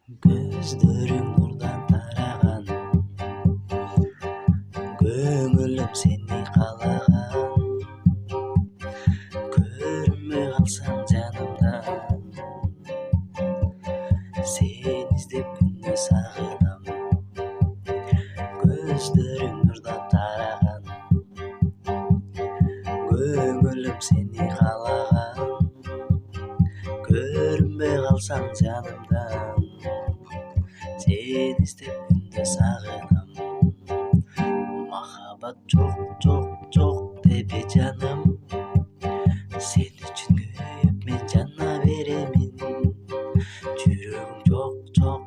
Көздөрүң нурдан тараган, көңүлүм сени каалаган. Көрүнбөй калсаң жанымдан, сени издеп күндө сагынам. Көздөрүң нурдан тараган, көңүлүм сени каалаган. Көрүнбөй калсаң жанымдан, сени издеп күндө сагынам. Махаббат жок жок жок деби жаным, сен үчүн күйүп мен жана беремин. Жүрөгүм жок жок